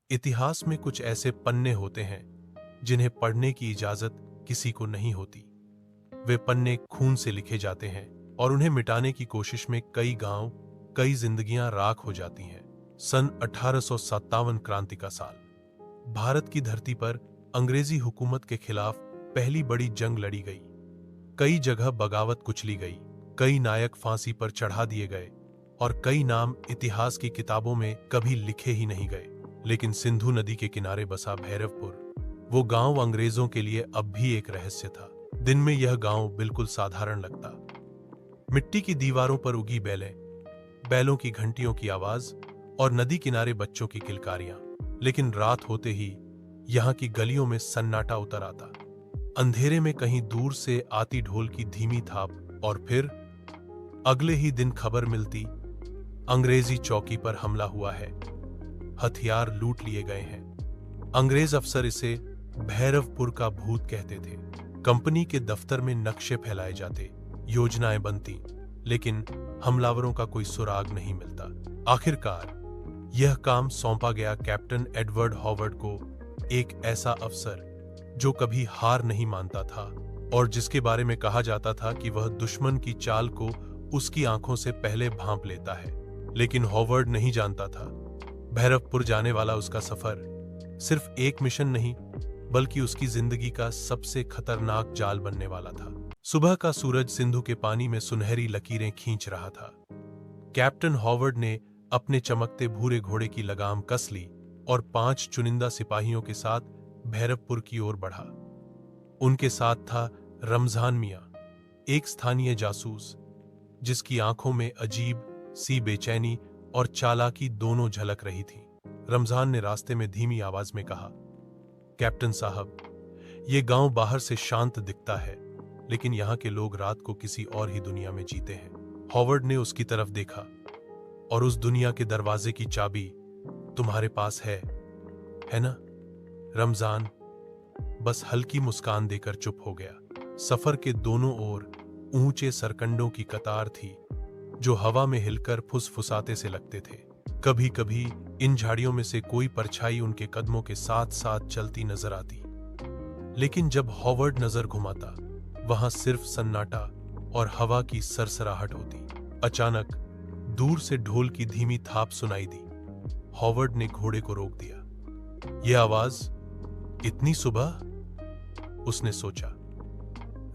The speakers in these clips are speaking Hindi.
इतिहास में कुछ ऐसे पन्ने होते हैं जिन्हें पढ़ने की इजाजत किसी को नहीं होती। वे पन्ने खून से लिखे जाते हैं और उन्हें मिटाने की कोशिश में कई गांव, कई जिंदगियां राख हो जाती हैं। सन 1857 क्रांति का साल। भारत की धरती पर अंग्रेजी हुकूमत के खिलाफ पहली बड़ी जंग लड़ी गई। कई जगह बगावत कुचली गई, कई नायक फांसी पर चढ़ा दिए गए और कई नाम इतिहास की किताबों में कभी लिखे ही नहीं गए। लेकिन सिंधु नदी के किनारे बसा भैरवपुर, वो गांव अंग्रेजों के लिए अब भी एक रहस्य था। दिन में यह गांव बिल्कुल साधारण लगता। मिट्टी की दीवारों पर उगी बेलें, बैलों की घंटियों की आवाज और नदी किनारे बच्चों की किलकारियां। लेकिन रात होते ही यहां की गलियों में सन्नाटा उतर आता। अंधेरे में कहीं दूर से आती ढोल की धीमी थाप और फिर अगले ही दिन खबर मिलती, अंग्रेजी चौकी पर हमला हुआ है, हथियार लूट लिए गए हैं। अंग्रेज अफसर इसे भैरवपुर का भूत कहते थे। कंपनी के दफ्तर में नक्शे फैलाए जाते, योजनाएं बनती, लेकिन हमलावरों का कोई सुराग नहीं मिलता। आखिरकार यह काम सौंपा गया कैप्टन एडवर्ड हॉवर्ड को, एक ऐसा अफसर जो कभी हार नहीं मानता था और जिसके बारे में कहा जाता था कि वह दुश्मन की चाल को उसकी आंखों से पहले भांप लेता है। लेकिन हॉवर्ड नहीं जानता था, भैरवपुर जाने वाला उसका सफर सिर्फ एक मिशन नहीं, बल्कि उसकी जिंदगी का सबसे खतरनाक जाल बनने वाला था। सुबह का सूरज सिंधु के पानी में सुनहरी लकीरें खींच रहा था। कैप्टन हॉवर्ड ने अपने चमकते भूरे घोड़े की लगाम कस ली और 5 चुनिंदा सिपाहियों के साथ भैरवपुर की ओर बढ़ा। उनके साथ था रमजान मियां, एक स्थानीय जासूस जिसकी आंखों में अजीब सी बेचैनी और चालाकी दोनों झलक रही थी। रमजान ने रास्ते में धीमी आवाज में कहा, कैप्टन साहब, ये गांव बाहर से शांत दिखता है, लेकिन यहाँ के लोग रात को किसी और ही दुनिया में जीते हैं। हॉवर्ड ने उसकी तरफ देखा, और उस दुनिया के दरवाजे की चाबी तुम्हारे पास है ना? रमजान बस हल्की मुस्कान देकर चुप हो गया। सफर के दोनों ओर ऊंचे सरकंडों की कतार थी जो हवा में हिलकर फुसफुसाते से लगते थे। कभी कभी इन झाड़ियों में से कोई परछाई उनके कदमों के साथ साथ चलती नजर आती। लेकिन जब हॉवर्ड नजर घुमाता, वहां सिर्फ सन्नाटा और हवा की सरसराहट होती। अचानक दूर से ढोल की धीमी थाप सुनाई दी। हॉवर्ड ने घोड़े को रोक दिया। यह आवाज इतनी सुबह? उसने सोचा।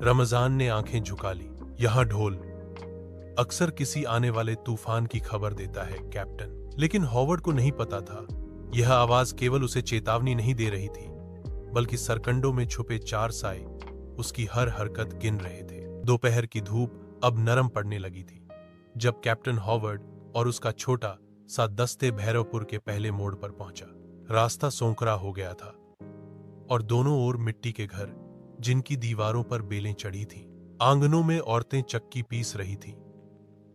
रमजान ने आंखें झुका ली। यहां ढोल अक्सर किसी आने वाले तूफान की खबर देता है, कैप्टन। लेकिन हॉवर्ड को नहीं पता था, यह आवाज केवल उसे चेतावनी नहीं दे रही थी, बल्कि सरकंडों में छुपे 4 साए उसकी हर हरकत गिन रहे थे। दोपहर की धूप अब नरम पड़ने लगी थी जब कैप्टन हॉवर्ड और उसका छोटा सा दस्ते भैरवपुर के पहले मोड़ पर पहुंचा। रास्ता सोंकरा हो गया था और दोनों ओर मिट्टी के घर, जिनकी दीवारों पर बेलें चढ़ी थीं। आंगनों में औरतें चक्की पीस रही थीं,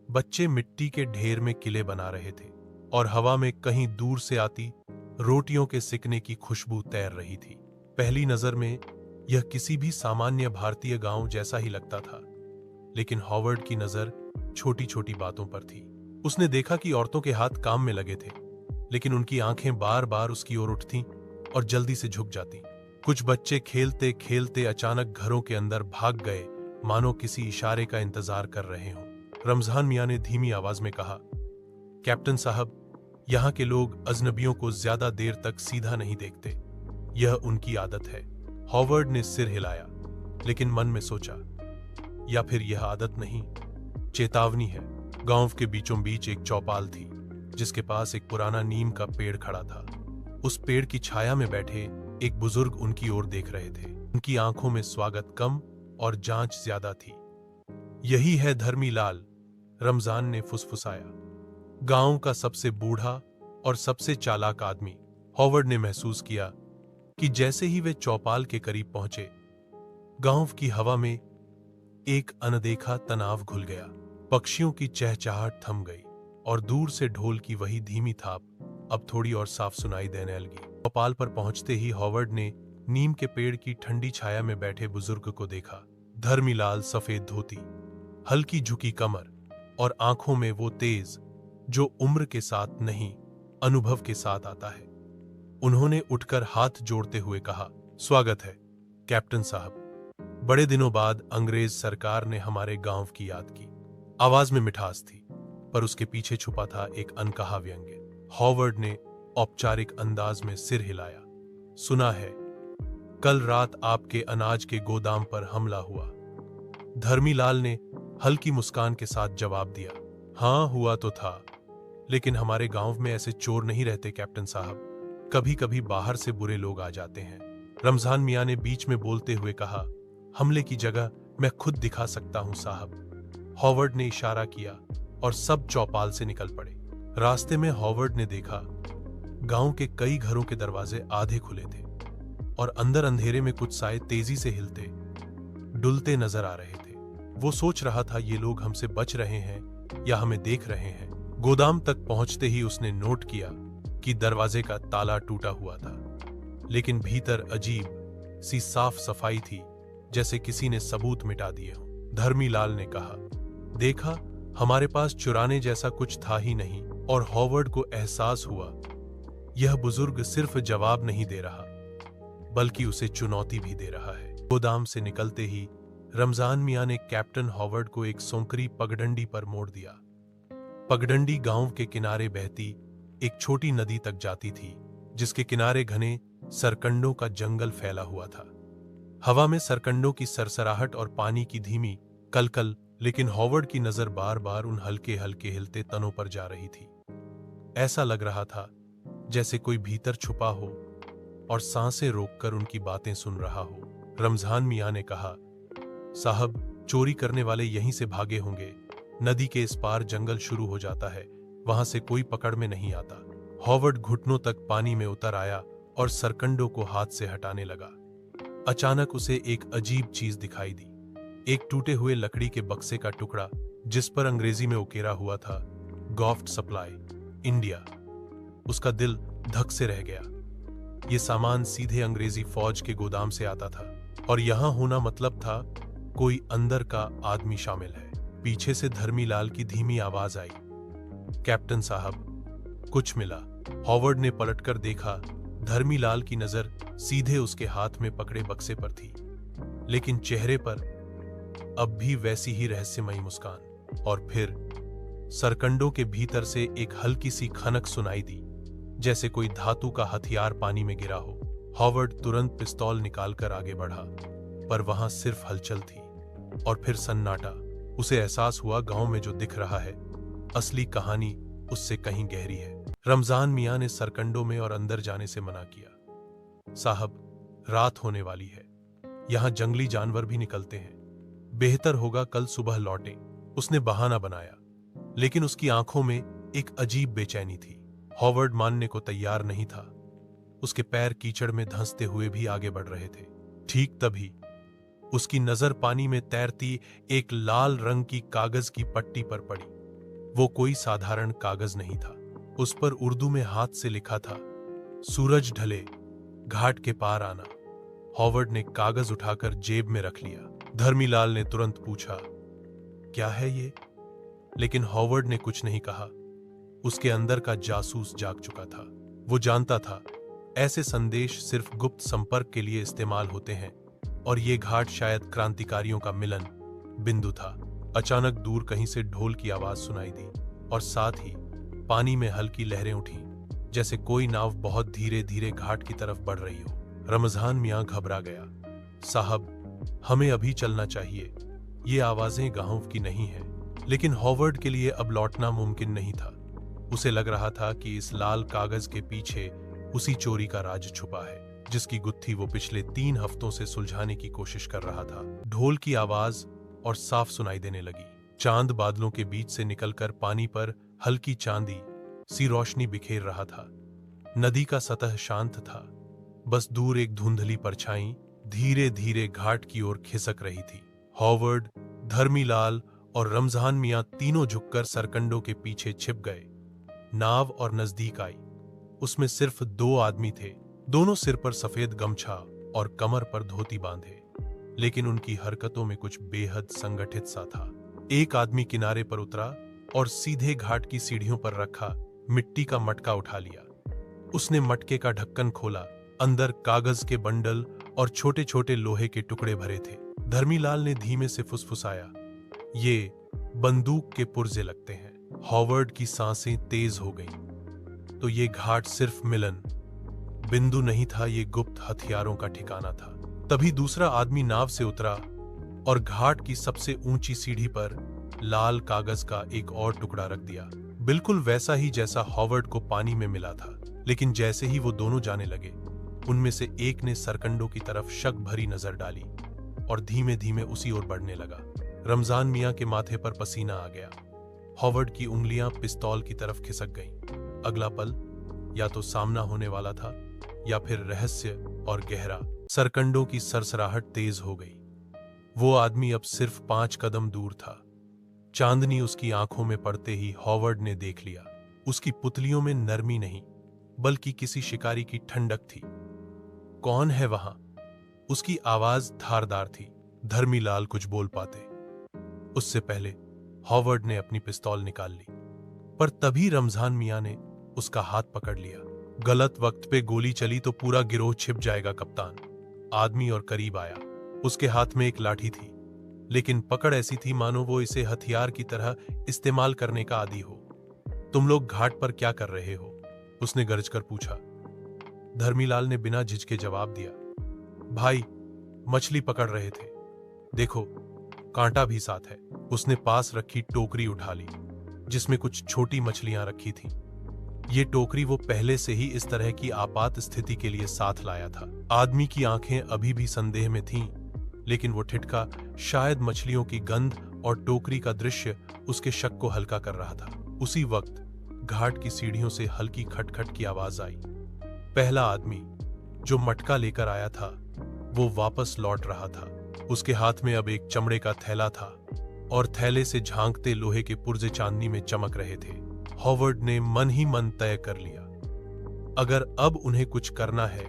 बच्चे मिट्टी के ढेर में किले बना रहे थे और हवा में कहीं दूर से आती रोटियों के सिकने की खुशबू तैर रही थी। पहली नजर में यह किसी भी सामान्य भारतीय गांव जैसा ही लगता था, लेकिन हॉवर्ड की नजर छोटी छोटी बातों पर थी। उसने देखा कि औरतों के हाथ काम में लगे थे, लेकिन उनकी आंखें बार बार उसकी ओर उठतीं और जल्दी से झुक जातीं। कुछ बच्चे खेलते खेलते अचानक घरों के अंदर भाग गए, मानो किसी इशारे का इंतजार कर रहे हों। रमजान मियां ने धीमी आवाज में कहा, कैप्टन साहब, यहाँ के लोग अजनबियों को ज्यादा देर तक सीधा नहीं देखते, यह उनकी आदत है। हॉवर्ड ने सिर हिलाया, लेकिन मन में सोचा, या फिर यह आदत नहीं, चेतावनी है। गांव के बीचों बीच एक चौपाल थी, जिसके पास एक पुराना नीम का पेड़ खड़ा था। उस पेड़ की छाया में बैठे एक बुजुर्ग उनकी ओर देख रहे थे। उनकी आंखों में स्वागत कम और जांच ज्यादा थी। यही है धर्मी लाल, रमजान ने फुसफुसाया, गांव का सबसे बूढ़ा और सबसे चालाक आदमी। हॉवर्ड ने महसूस किया कि जैसे ही वे चौपाल के करीब पहुंचे, गांव की हवा में एक अनदेखा तनाव घुल गया। पक्षियों की चहचहाट थम गई और दूर से ढोल की वही धीमी थाप अब थोड़ी और साफ सुनाई देने लगी। चौपाल पर पहुंचते ही हॉवर्ड ने नीम के पेड़ की ठंडी छाया में बैठे बुजुर्ग को देखा। धर्मीलाल सफेद धोती, हल्की झुकी कमर और आंखों में वो तेज जो उम्र के साथ नहीं, अनुभव के साथ आता है। उन्होंने उठकर हाथ जोड़ते हुए कहा, स्वागत है कैप्टन साहब। बड़े दिनों बाद अंग्रेज सरकार ने हमारे गांव की याद की। आवाज में मिठास थी, पर उसके पीछे छुपा था एक अनकहा व्यंग्य। हॉवर्ड ने औपचारिक अंदाज में सिर हिलाया। सुना है, कल रात आपके अनाज के गोदाम पर हमला हुआ। धर्मीलाल ने हल्की मुस्कान के साथ जवाब दिया, हां हुआ तो था, लेकिन हमारे गांव में ऐसे चोर नहीं रहते कैप्टन साहब। कभी कभी बाहर से बुरे लोग आ जाते हैं। रमजान मियां ने बीच में बोलते हुए कहा, हमले की जगह मैं खुद दिखा सकता हूं साहब। हॉवर्ड ने इशारा किया और सब चौपाल से निकल पड़े। रास्ते में हॉवर्ड ने देखा, गांव के कई घरों के दरवाजे आधे खुले थे और अंदर अंधेरे में कुछ साए तेजी से हिलते डुलते नजर आ रहे थे। वो सोच रहा था, ये लोग हमसे बच रहे हैं या हमें देख रहे हैं। गोदाम तक पहुंचते ही उसने नोट किया कि दरवाजे का ताला टूटा हुआ था, लेकिन भीतर अजीब सी साफ सफाई थी, जैसे किसी ने सबूत मिटा दिए हो। धर्मीलाल ने कहा, देखा, हमारे पास चुराने जैसा कुछ था ही नहीं। और हॉवर्ड को एहसास हुआ, यह बुजुर्ग सिर्फ जवाब नहीं दे रहा, बल्कि उसे चुनौती भी दे रहा है। गोदाम से निकलते ही रमजान मियां ने कैप्टन हॉवर्ड को एक सोंकरी पगडंडी पर मोड़ दिया। पगडंडी गांव के किनारे बहती एक छोटी नदी तक जाती थी, जिसके किनारे घने सरकंडों का जंगल फैला हुआ था। हवा में सरकंडों की सरसराहट और पानी की धीमी कलकल, लेकिन हॉवर्ड की नजर बार बार उन हल्के हल्के हिलते तनों पर जा रही थी। ऐसा लग रहा था जैसे कोई भीतर छुपा हो और सांसें रोककर उनकी बातें सुन रहा हो। रमजान मियां ने कहा, साहब, चोरी करने वाले यहीं से भागे होंगे। नदी के इस पार जंगल शुरू हो जाता है, वहां से कोई पकड़ में नहीं आता। हॉवर्ड घुटनों तक पानी में उतर आया और सरकंडों को हाथ से हटाने लगा। अचानक उसे एक अजीब चीज दिखाई दी, एक टूटे हुए लकड़ी के बक्से का टुकड़ा, जिस पर अंग्रेजी में उकेरा हुआ था, गॉफ्ट सप्लाई, इंडिया। उसका दिल धक से रह गया। ये सामान सीधे अंग्रेजी फौज के गोदाम से आता था, और यहां होना मतलब था कोई अंदर का आदमी शामिल है। पीछे से धर्मीलाल की धीमी आवाज आई, कैप्टन साहब, कुछ मिला। हॉवर्ड ने पलटकर देखा। धर्मीलाल की नजर सीधे उसके हाथ में पकड़े बक्से पर थी, लेकिन चेहरे पर अब भी वैसी ही रहस्यमयी मुस्कान। और फिर सरकंडों के भीतर से एक हल्की सी खनक सुनाई दी, जैसे कोई धातु का हथियार पानी में गिरा हो। हॉवर्ड तुरंत पिस्तौल निकालकर आगे बढ़ा, पर वहां सिर्फ हलचल थी और फिर सन्नाटा। उसे एहसास हुआ, गांव में जो दिख रहा है, असली कहानी उससे कहीं गहरी है। रमजान मियां ने सरकंडों में और अंदर जाने से मना किया। साहब, रात होने वाली है, यहां जंगली जानवर भी निकलते हैं, बेहतर होगा कल सुबह लौटें। उसने बहाना बनाया, लेकिन उसकी आंखों में एक अजीब बेचैनी थी। हॉवर्ड मानने को तैयार नहीं था। उसके पैर कीचड़ में धंसते हुए भी आगे बढ़ रहे थे। ठीक तभी उसकी नजर पानी में तैरती एक लाल रंग की कागज की पट्टी पर पड़ी। वो कोई साधारण कागज नहीं था। उस पर उर्दू में हाथ से लिखा था, सूरज ढले, घाट के पार आना। हॉवर्ड ने कागज उठाकर जेब में रख लिया। धर्मीलाल ने तुरंत पूछा, क्या है ये? लेकिन हॉवर्ड ने कुछ नहीं कहा। उसके अंदर का जासूस जाग चुका था। वो जानता था, ऐसे संदेश सिर्फ गुप्त संपर्क के लिए इस्तेमाल होते हैं, और ये घाट शायद क्रांतिकारियों का मिलन बिंदु था। अचानक दूर कहीं से ढोल की आवाज सुनाई दी, और साथ ही पानी में हल्की लहरें उठी, जैसे कोई नाव बहुत धीरे धीरे घाट की तरफ बढ़ रही हो। रमजान मियां घबरा गया। साहब, हमें अभी चलना चाहिए। ये आवाजें गांव की नहीं है। लेकिन हॉवर्ड के लिए अब लौटना मुमकिन नहीं था। उसे लग रहा था कि इस लाल कागज के पीछे उसी चोरी का राज छुपा है, जिसकी गुत्थी वो पिछले 3 हफ्तों से सुलझाने की कोशिश कर रहा था। ढोल की आवाज और साफ सुनाई देने लगी। चांद बादलों के बीच से निकलकर पानी पर हल्की चांदी सी रोशनी बिखेर रहा था। नदी का सतह शांत था, बस दूर एक धुंधली परछाई धीरे धीरे घाट की ओर खिसक रही थी। हॉवर्ड, धर्मीलाल और रमजान मियां तीनों झुककर सरकंडों के पीछे छिप गए। नाव और नजदीक आई। उसमें सिर्फ 2 आदमी थे, दोनों सिर पर सफेद गमछा और कमर पर धोती बांधे, लेकिन उनकी हरकतों में कुछ बेहद संगठित सा था। एक आदमी किनारे पर उतरा और सीधे घाट की सीढ़ियों पर रखा मिट्टी का मटका उठा लिया। उसने मटके का ढक्कन खोला। अंदर कागज के बंडल और छोटे छोटे लोहे के टुकड़े भरे थे। धर्मीलाल ने धीमे से फुसफुसाया, ये बंदूक के पुर्जे लगते हैं। हॉवर्ड की सांसें तेज हो गईं। तो ये घाट सिर्फ मिलन बिंदु नहीं था, ये गुप्त हथियारों का ठिकाना था। तभी दूसरा आदमी नाव से उतरा और घाट की सबसे ऊंची सीढ़ी पर लाल कागज का एक और टुकड़ा रख दिया, बिल्कुल वैसा ही जैसा हॉवर्ड को पानी में मिला था। लेकिन जैसे ही वो दोनों जाने लगे, उनमें से एक ने सरकंडों की तरफ शक भरी नजर डाली और धीमे धीमे उसी ओर बढ़ने लगा। रमजान मियां के माथे पर पसीना आ गया। हॉवर्ड की उंगलियां पिस्तौल की तरफ खिसक गईं। अगला पल या तो सामना होने वाला था या फिर रहस्य और गहरा। सरकंडों की सरसराहट तेज हो गई। वो आदमी अब सिर्फ 5 कदम दूर था। चांदनी उसकी आंखों में पड़ते ही हॉवर्ड ने देख लिया। उसकी पुतलियों में नरमी नहीं, बल्कि किसी शिकारी की ठंडक थी। कौन है वहां? उसकी आवाज धारदार थी। धर्मीलाल कुछ बोल पाते उससे पहले हॉवर्ड ने अपनी पिस्तौल निकाल ली, पर तभी रमजान मियां ने उसका हाथ पकड़ लिया। गलत वक्त पे गोली चली तो पूरा गिरोह छिप जाएगा कप्तान। आदमी और करीब आया। उसके हाथ में एक लाठी थी, लेकिन पकड़ ऐसी थी मानो वो इसे हथियार की तरह इस्तेमाल करने का आदी हो। तुम लोग घाट पर क्या कर रहे हो? उसने गरज कर पूछा। धर्मीलाल ने बिना झिझके जवाब दिया, भाई मछली पकड़ रहे थे, देखो कांटा भी साथ है। उसने पास रखी टोकरी उठा ली, जिसमें कुछ छोटी मछलियां रखी थीं। ये टोकरी वो पहले से ही इस तरह की आपात स्थिति के लिए साथ लाया था। आदमी की आंखें अभी भी संदेह में थीं, लेकिन वो ठिठका शायद मछलियों की गंध और टोकरी का दृश्य उसके शक को हल्का कर रहा था। उसी वक्त घाट की सीढ़ियों से हल्की खटखट की आवाज आई। पहला आदमी जो मटका लेकर आया था वो वापस लौट रहा था। उसके हाथ में अब एक चमड़े का थैला था और थैले से झांकते लोहे के पुर्जे चांदनी में चमक रहे थे। हॉवर्ड ने मन ही मन तय कर लिया, अगर अब उन्हें कुछ करना है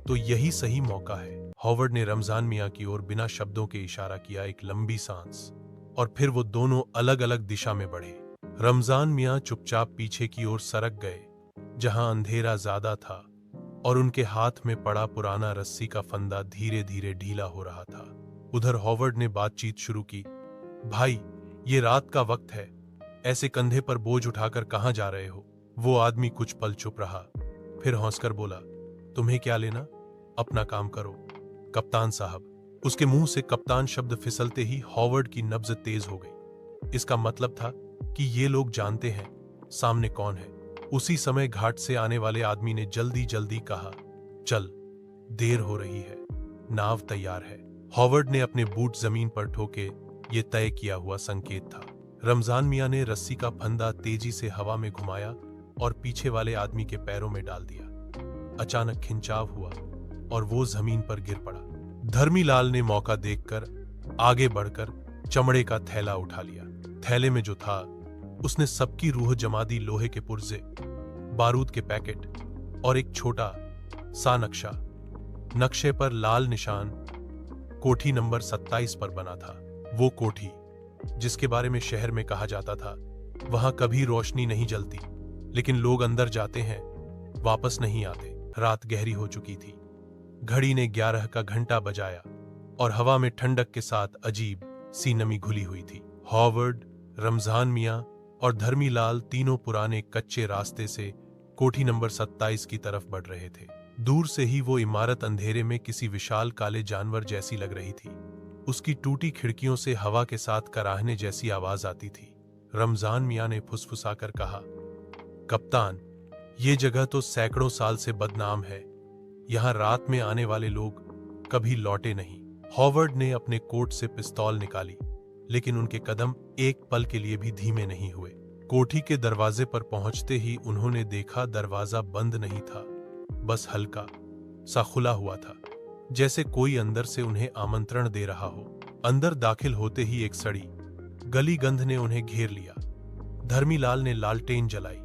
तो यही सही मौका है। हॉवर्ड ने रमजान मियां की ओर बिना शब्दों के इशारा किया। एक लंबी सांस और फिर वो दोनों अलग अलग दिशा में बढ़े। रमजान मियां चुपचाप पीछे की ओर सरक गए, जहां अंधेरा ज्यादा था और उनके हाथ में पड़ा पुराना रस्सी का फंदा धीरे धीरे ढीला हो रहा था। उधर हॉवर्ड ने बातचीत शुरू की, भाई ये रात का वक्त है, ऐसे कंधे पर बोझ उठाकर कहां जा रहे हो? वो आदमी कुछ पल चुप रहा, फिर हंसकर बोला, तुम्हें क्या लेना, अपना काम करो कप्तान साहब। उसके मुंह से कप्तान शब्द फिसलते ही हॉवर्ड की नब्ज तेज हो गई। इसका मतलब था कि ये लोग जानते हैं सामने कौन है। उसी समय घाट से आने वाले आदमी ने जल्दी जल्दी कहा, चल देर हो रही है, नाव तैयार है। हॉवर्ड ने अपने बूट जमीन पर ठोके, ये तय किया हुआ संकेत था। रमजान मियां ने रस्सी का फंदा तेजी से हवा में घुमाया और पीछे वाले आदमी के पैरों में डाल दिया। अचानक खिंचाव हुआ और वो जमीन पर गिर पड़ा। धर्मीलाल ने मौका देखकर आगे बढ़कर चमड़े का थैला उठा लिया। थैले में जो था उसने सबकी रूह जमा दी। लोहे के पुर्जे, बारूद के पैकेट और एक छोटा सा नक्शा। नक्शे पर लाल निशान कोठी नंबर 27 पर बना था। वो कोठी जिसके बारे में शहर में कहा जाता था, वहां कभी रोशनी नहीं जलती, लेकिन लोग अंदर जाते हैं, वापस नहीं आते। रात गहरी हो चुकी थी। घड़ी ने 11 का घंटा बजाया और हवा में ठंडक के साथ अजीब सी नमी घुली हुई थी। हॉवर्ड, रमजान मियां और धर्मीलाल तीनों पुराने कच्चे रास्ते से कोठी नंबर 27 की तरफ बढ़ रहे थे। दूर से ही वो इमारत अंधेरे में किसी विशाल काले जानवर जैसी लग रही थी। उसकी टूटी खिड़कियों से हवा के साथ कराहने जैसी आवाज आती थी। रमजान मियां ने फुसफुसाकर कहा, कप्तान, ये जगह तो सैकड़ों साल से बदनाम है। यहां रात में आने वाले लोग कभी लौटे नहीं। हॉवर्ड ने अपने कोट से पिस्तौल निकाली, लेकिन उनके कदम एक पल के लिए भी धीमे नहीं हुए। कोठी के दरवाजे पर पहुंचते ही उन्होंने देखा दरवाजा बंद नहीं था, बस हल्का सा खुला हुआ था, जैसे कोई अंदर से उन्हें आमंत्रण दे रहा हो। अंदर दाखिल होते ही एक सड़ी गली गंध ने उन्हें घेर लिया। धर्मीलाल ने लालटेन जलाई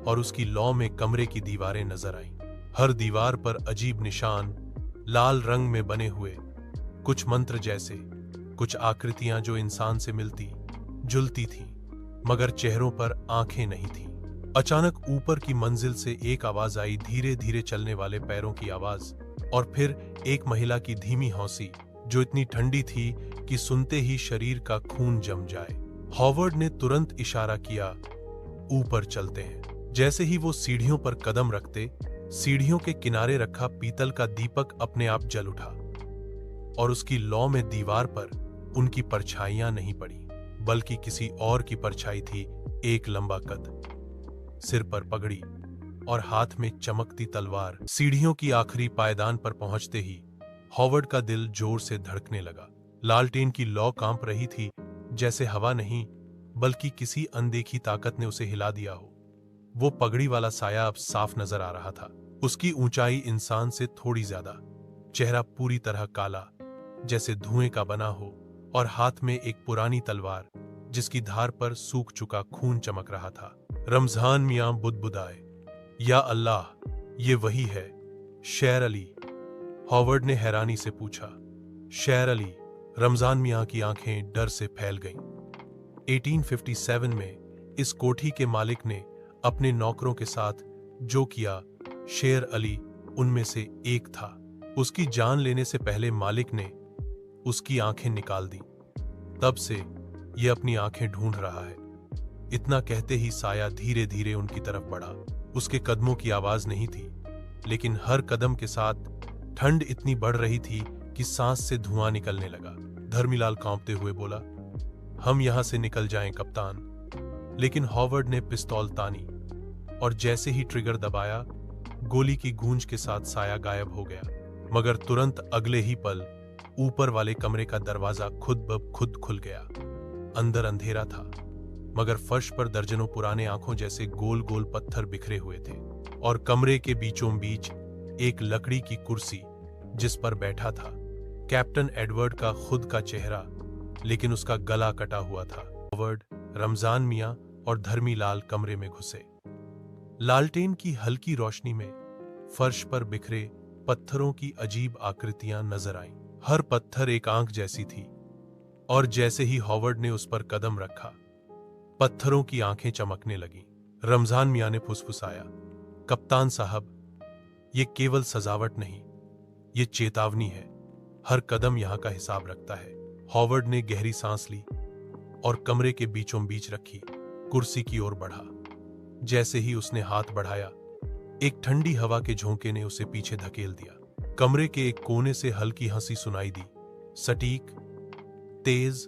और उसकी लौ में कमरे की दीवारें नजर आईं। हर दीवार पर अजीब निशान लाल रंग में बने हुए, कुछ मंत्र जैसे, कुछ आकृतियां जो इंसान से मिलती जुलती थीं, मगर चेहरों पर आंखें नहीं थीं। अचानक ऊपर की मंजिल से एक आवाज आई, धीरे धीरे चलने वाले पैरों की आवाज, और फिर एक महिला की धीमी हौंसी जो इतनी ठंडी थी कि सुनते ही शरीर का खून जम जाए। हॉवर्ड ने तुरंत इशारा किया, ऊपर चलते हैं। जैसे ही वो सीढ़ियों पर कदम रखते, सीढ़ियों के किनारे रखा पीतल का दीपक अपने आप जल उठा और उसकी लौ में दीवार पर उनकी परछाइयां नहीं पड़ी, बल्कि किसी और की परछाई थी। एक लंबा कद, सिर पर पगड़ी और हाथ में चमकती तलवार। सीढ़ियों की आखिरी पायदान पर पहुंचते ही हॉवर्ड का दिल जोर से धड़कने लगा। लालटेन की लौ कांप रही थी, जैसे हवा नहीं बल्कि किसी अनदेखी ताकत ने उसे हिला दिया हो। वो पगड़ी वाला साया अब साफ नजर आ रहा था। उसकी ऊंचाई इंसान से थोड़ी ज्यादा, चेहरा पूरी तरह काला जैसे धुएं का बना हो, और हाथ में एक पुरानी तलवार जिसकी धार पर सूख चुका खून चमक रहा था। रमजान मियां बुदबुदाए, या अल्लाह, ये वही है शेर अली? हॉवर्ड ने हैरानी से पूछा। शेर अली? रमजान मियां की आंखें डर से फैल गईं। 1857 में इस कोठी के मालिक ने अपने नौकरों के साथ जो किया, शेर अली उनमें से एक था। उसकी जान लेने से पहले मालिक ने उसकी आंखें निकाल दी। तब से यह अपनी आंखें ढूंढ रहा है। इतना कहते ही साया धीरे धीरे उनकी तरफ बढ़ा। उसके कदमों की आवाज नहीं थी, लेकिन हर कदम के साथ ठंड इतनी बढ़ रही थी कि सांस से धुआं निकलने लगा। धर्मीलाल कांपते हुए बोला, हम यहां से निकल जाएं कप्तान। लेकिन हॉवर्ड ने पिस्तौल तानी और जैसे ही ट्रिगर दबाया, गोली की गूंज के साथ साया गायब हो गया। मगर तुरंत अगले ही पल ऊपर वाले कमरे का दरवाजा खुद ब खुद खुल गया। अंदर अंधेरा था, मगर फर्श पर दर्जनों पुराने आंखों जैसे गोल गोल पत्थर बिखरे हुए थे, और कमरे के बीचों बीच एक लकड़ी की कुर्सी जिस पर बैठा था कैप्टन एडवर्ड का खुद का चेहरा, लेकिन उसका गला कटा हुआ था। हॉवर्ड, रमजान मियां और धर्मीलाल कमरे में घुसे। लालटेन की हल्की रोशनी में फर्श पर बिखरे पत्थरों की अजीब आकृतियां नजर आईं। हर पत्थर एक आंख जैसी थी, और जैसे ही हॉवर्ड ने उस पर कदम रखा, पत्थरों की आंखें चमकने लगीं। रमजान मियां ने फुसफुसाया, कप्तान साहब, ये केवल सजावट नहीं, ये चेतावनी है। हर कदम यहां का हिसाब रखता है। हॉवर्ड ने गहरी सांस ली और कमरे के बीचों बीच रखी कुर्सी की ओर बढ़ा। जैसे ही उसने हाथ बढ़ाया, एक ठंडी हवा के झोंके ने उसे पीछे धकेल दिया। कमरे के एक कोने से हल्की हंसी सुनाई दी, सटीक, तेज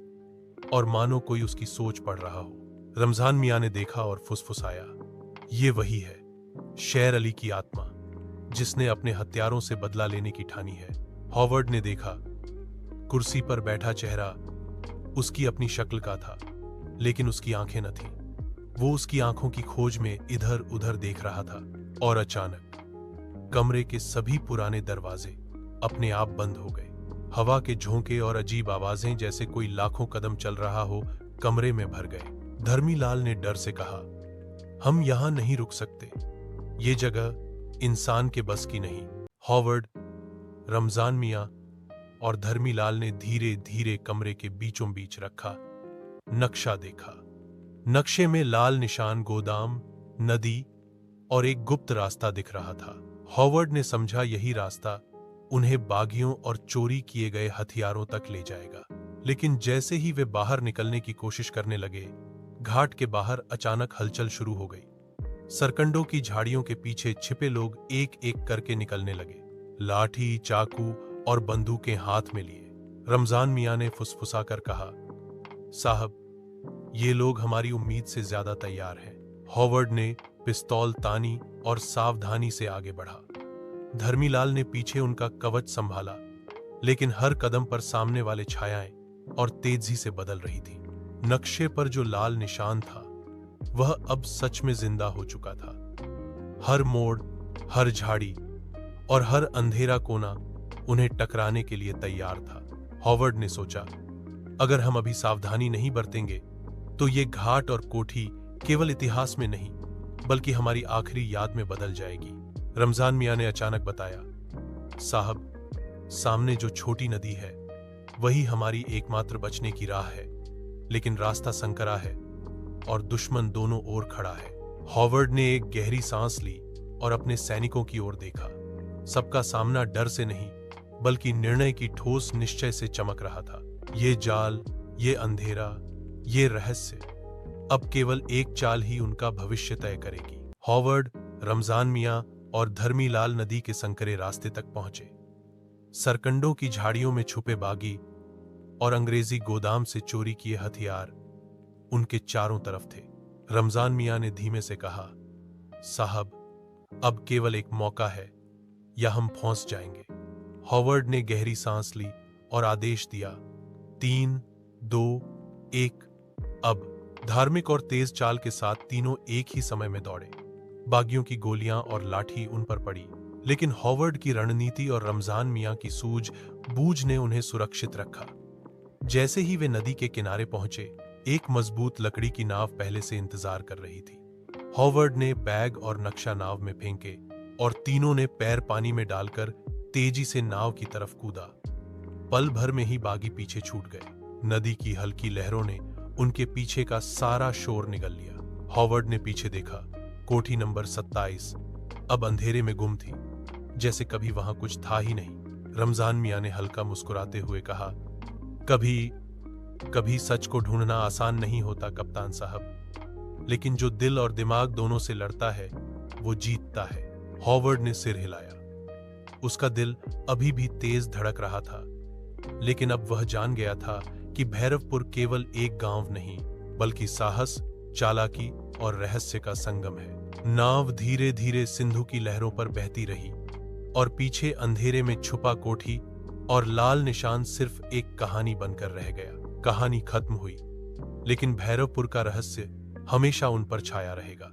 और मानो कोई उसकी सोच पढ़ रहा हो। रमजान मियां ने देखा और फुसफुसाया, ये वही है शेर अली की आत्मा, जिसने अपने हत्यारों से बदला लेने की ठानी है। हॉवर्ड ने देखा, कुर्सी पर बैठा चेहरा उसकी अपनी शक्ल का था, लेकिन उसकी आंखें न थीं। वो उसकी आंखों की खोज में इधर उधर देख रहा था, और अचानक कमरे के सभी पुराने दरवाजे अपने आप बंद हो गए। हवा के झोंके और अजीब आवाजें जैसे कोई लाखों कदम चल रहा हो कमरे में भर गए। धर्मीलाल ने डर से कहा, हम यहां नहीं रुक सकते, ये जगह इंसान के बस की नहीं। हॉवर्ड, रमजान मियां और धर्मीलाल ने धीरे धीरे कमरे के बीचों बीच रखा नक्शा देखा। नक्शे में लाल निशान गोदाम, नदी और एक गुप्त रास्ता दिख रहा था। हॉवर्ड ने समझा यही रास्ता उन्हें बागियों और चोरी किए गए हथियारों तक ले जाएगा। लेकिन जैसे ही वे बाहर निकलने की कोशिश करने लगे, घाट के बाहर अचानक हलचल शुरू हो गई। सरकंडों की झाड़ियों के पीछे छिपे लोग एक एक करके निकलने लगे, लाठी, चाकू और बंदूकें हाथ में लिए। रमजान मियां ने फुसफुसाकर कहा, साहब, ये लोग हमारी उम्मीद से ज्यादा तैयार हैं। हॉवर्ड ने पिस्तौल तानी और सावधानी से आगे बढ़ा। धर्मीलाल ने पीछे उनका कवच संभाला, लेकिन हर कदम पर सामने वाले छायाएं और तेजी से बदल रही थी। नक्शे पर जो लाल निशान था, वह अब सच में जिंदा हो चुका था। हर मोड़, हर झाड़ी और हर अंधेरा कोना उन्हें टकराने के लिए तैयार था। हॉवर्ड ने सोचा, अगर हम अभी सावधानी नहीं बरतेंगे तो ये घाट और कोठी केवल इतिहास में नहीं बल्कि हमारी आखिरी याद में बदल जाएगी। रमजान मियां ने अचानक बताया, साहब, सामने जो छोटी नदी है वही हमारी एकमात्र बचने की राह है, लेकिन रास्ता संकरा है और दुश्मन दोनों ओर खड़ा है। हॉवर्ड ने एक गहरी सांस ली और अपने सैनिकों की ओर देखा। सबका सामना डर से नहीं बल्कि निर्णय की ठोस निश्चय से चमक रहा था। ये जाल, ये अंधेरा, ये रहस्य, अब केवल एक चाल ही उनका भविष्य तय करेगी। हॉवर्ड, रमजान मियां और धर्मीलाल नदी के संकरे रास्ते तक पहुंचे। सरकंडों की झाड़ियों में छुपे बागी और अंग्रेजी गोदाम से चोरी किए हथियार उनके चारों तरफ थे। रमजान मियां ने धीमे से कहा, साहब, अब केवल एक मौका है या हम फंस जाएंगे। हॉवर्ड ने गहरी सांस ली और आदेश दिया, 3, 2, 1, अब। धार्मिक और तेज चाल के साथ तीनों एक ही समय में दौड़े। बागियों की गोलियां और लाठी उन पर पड़ी, लेकिन हॉवर्ड की रणनीति और रमजान मियां की सूझबूझ ने उन्हें सुरक्षित रखा। जैसे ही वे नदी के किनारे पहुंचे, एक मजबूत लकड़ी की नाव पहले से इंतजार कर रही थी। हॉवर्ड ने बैग और नक्शा नाव में फेंके और तीनों ने पैर पानी में डालकर तेजी से नाव की तरफ कूदा। पल भर में ही बागी पीछे छूट गए। नदी की हल्की लहरों ने उनके पीछे का सारा शोर निगल लिया। हॉवर्ड ने पीछे देखा। कोठी नंबर 27 अब अंधेरे में गुम थी, जैसे कभी वहां कुछ था ही नहीं। रमजान मियां ने हल्का मुस्कुराते हुए कहा, कभी कभी सच को ढूंढना आसान नहीं होता कप्तान साहब, लेकिन जो दिल और दिमाग दोनों से लड़ता है वो जीतता है। हॉवर्ड ने सिर हिलाया। उसका दिल अभी भी तेज धड़क रहा था, लेकिन अब वह जान गया था कि भैरवपुर केवल एक गांव नहीं बल्कि साहस, चालाकी और रहस्य का संगम है। नाव धीरे धीरे सिंधु की लहरों पर बहती रही और पीछे अंधेरे में छुपा कोठी और लाल निशान सिर्फ एक कहानी बनकर रह गया। कहानी खत्म हुई, लेकिन भैरवपुर का रहस्य हमेशा उन पर छाया रहेगा।